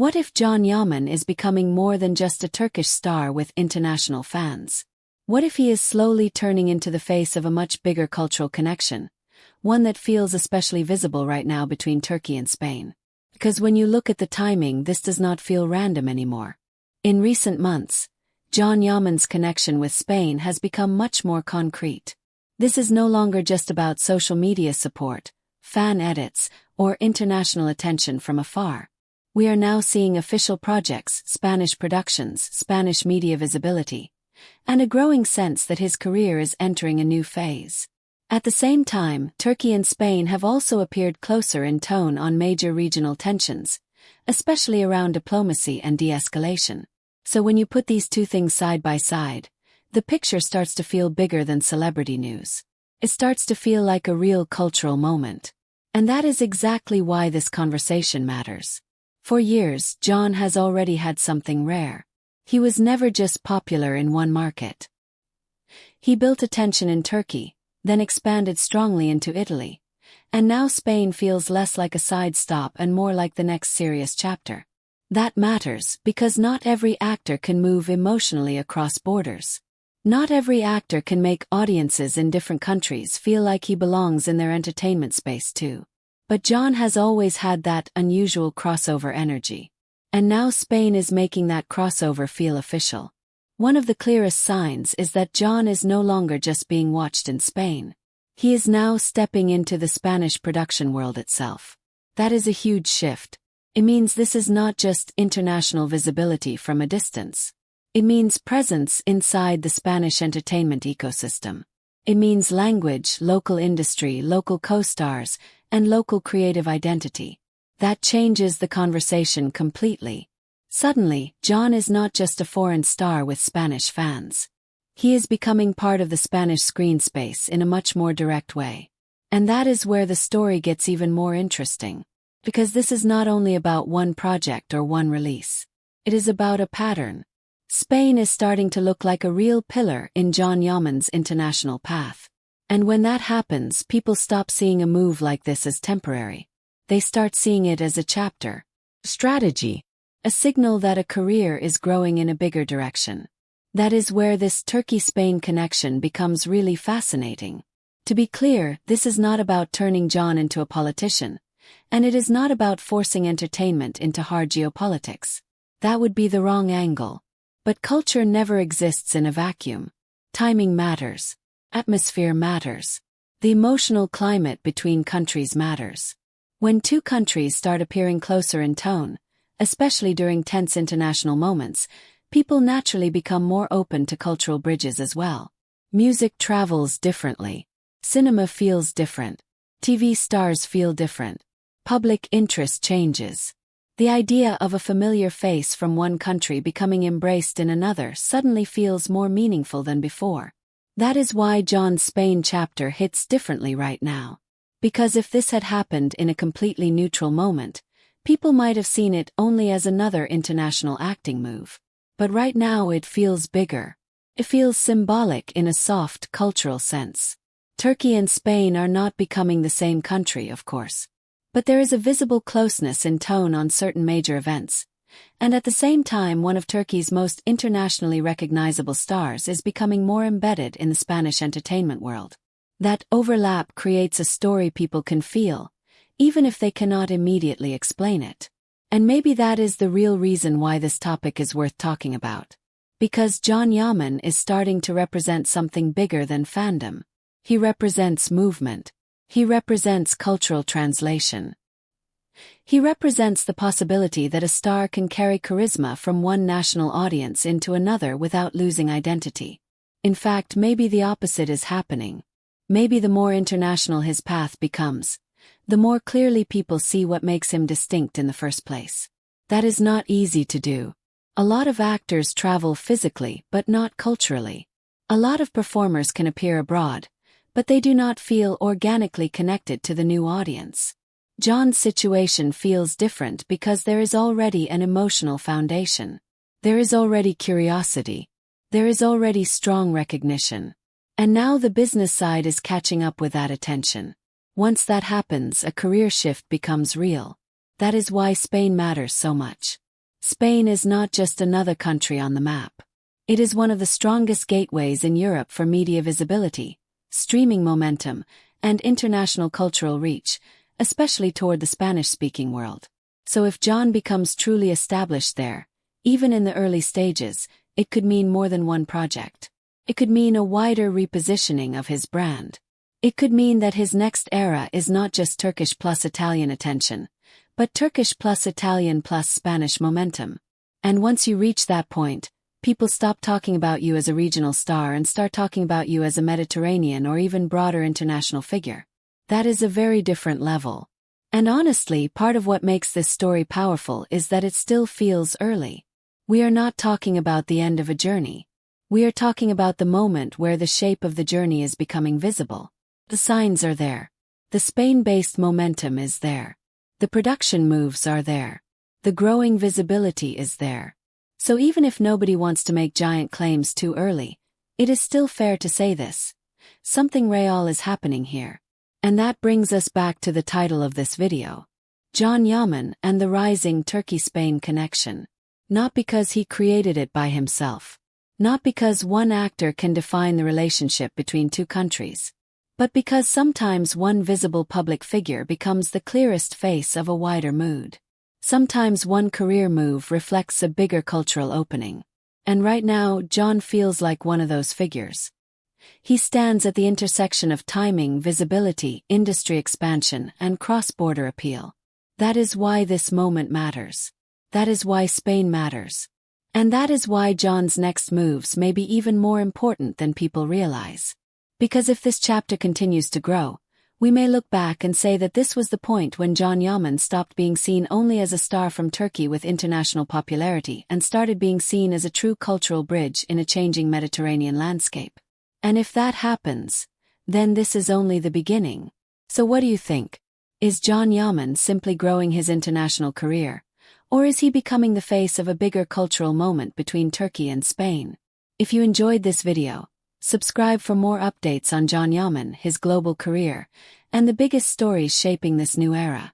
What if Can Yaman is becoming more than just a Turkish star with international fans? What if he is slowly turning into the face of a much bigger cultural connection, one that feels especially visible right now between Turkey and Spain? Because when you look at the timing, this does not feel random anymore. In recent months, Can Yaman's connection with Spain has become much more concrete. This is no longer just about social media support, fan edits, or international attention from afar. We are now seeing official projects, Spanish productions, Spanish media visibility, and a growing sense that his career is entering a new phase. At the same time, Turkey and Spain have also appeared closer in tone on major regional tensions, especially around diplomacy and de-escalation. So when you put these two things side by side, the picture starts to feel bigger than celebrity news. It starts to feel like a real cultural moment. And that is exactly why this conversation matters. For years, Can has already had something rare. He was never just popular in one market. He built attention in Turkey, then expanded strongly into Italy. And now Spain feels less like a side stop and more like the next serious chapter. That matters because not every actor can move emotionally across borders. Not every actor can make audiences in different countries feel like he belongs in their entertainment space too. But Can has always had that unusual crossover energy. And now Spain is making that crossover feel official. One of the clearest signs is that Can is no longer just being watched in Spain. He is now stepping into the Spanish production world itself. That is a huge shift. It means this is not just international visibility from a distance. It means presence inside the Spanish entertainment ecosystem. It means language, local industry, local co-stars, and local creative identity. That changes the conversation completely. Suddenly, Can is not just a foreign star with Spanish fans. He is becoming part of the Spanish screen space in a much more direct way. And that is where the story gets even more interesting. Because this is not only about one project or one release. It is about a pattern. Spain is starting to look like a real pillar in Can Yaman's international path. And when that happens, people stop seeing a move like this as temporary. They start seeing it as a chapter, strategy, a signal that a career is growing in a bigger direction. That is where this Turkey-Spain connection becomes really fascinating. To be clear, this is not about turning Can into a politician. And it is not about forcing entertainment into hard geopolitics. That would be the wrong angle. But culture never exists in a vacuum. Timing matters. Atmosphere matters. The emotional climate between countries matters. When two countries start appearing closer in tone, especially during tense international moments, people naturally become more open to cultural bridges as well. Music travels differently. Cinema feels different. TV stars feel different. Public interest changes. The idea of a familiar face from one country becoming embraced in another suddenly feels more meaningful than before. That is why Can's Spain chapter hits differently right now. Because if this had happened in a completely neutral moment, people might have seen it only as another international acting move. But right now it feels bigger. It feels symbolic in a soft cultural sense. Turkey and Spain are not becoming the same country, of course. But there is a visible closeness in tone on certain major events. And at the same time, one of Turkey's most internationally recognizable stars is becoming more embedded in the Spanish entertainment world. That overlap creates a story people can feel, even if they cannot immediately explain it. And maybe that is the real reason why this topic is worth talking about. Because Can Yaman is starting to represent something bigger than fandom. He represents movement. He represents cultural translation. He represents the possibility that a star can carry charisma from one national audience into another without losing identity. In fact, maybe the opposite is happening. Maybe the more international his path becomes, the more clearly people see what makes him distinct in the first place. That is not easy to do. A lot of actors travel physically, but not culturally. A lot of performers can appear abroad, but they do not feel organically connected to the new audience. Can's situation feels different because there is already an emotional foundation. There is already curiosity. There is already strong recognition. And now the business side is catching up with that attention. Once that happens, a career shift becomes real. That is why Spain matters so much. Spain is not just another country on the map. It is one of the strongest gateways in Europe for media visibility, streaming momentum, and international cultural reach, especially toward the Spanish-speaking world. So if John becomes truly established there, even in the early stages, it could mean more than one project. It could mean a wider repositioning of his brand. It could mean that his next era is not just Turkish plus Italian attention, but Turkish plus Italian plus Spanish momentum. And once you reach that point, people stop talking about you as a regional star and start talking about you as a Mediterranean or even broader international figure. That is a very different level. And honestly, part of what makes this story powerful is that it still feels early. We are not talking about the end of a journey. We are talking about the moment where the shape of the journey is becoming visible. The signs are there. The Spain-based momentum is there. The production moves are there. The growing visibility is there. So even if nobody wants to make giant claims too early, it is still fair to say this. Something real is happening here. And that brings us back to the title of this video. Can Yaman and the rising Turkey-Spain connection. Not because he created it by himself. Not because one actor can define the relationship between two countries. But because sometimes one visible public figure becomes the clearest face of a wider mood. Sometimes one career move reflects a bigger cultural opening. And right now, John feels like one of those figures. He stands at the intersection of timing, visibility, industry expansion, and cross-border appeal. That is why this moment matters. That is why Spain matters. And that is why John's next moves may be even more important than people realize. Because if this chapter continues to grow, we may look back and say that this was the point when Can Yaman stopped being seen only as a star from Turkey with international popularity and started being seen as a true cultural bridge in a changing Mediterranean landscape. And if that happens, then this is only the beginning. So what do you think? Is Can Yaman simply growing his international career? Or is he becoming the face of a bigger cultural moment between Turkey and Spain? If you enjoyed this video, subscribe for more updates on Can Yaman, his global career, and the biggest stories shaping this new era.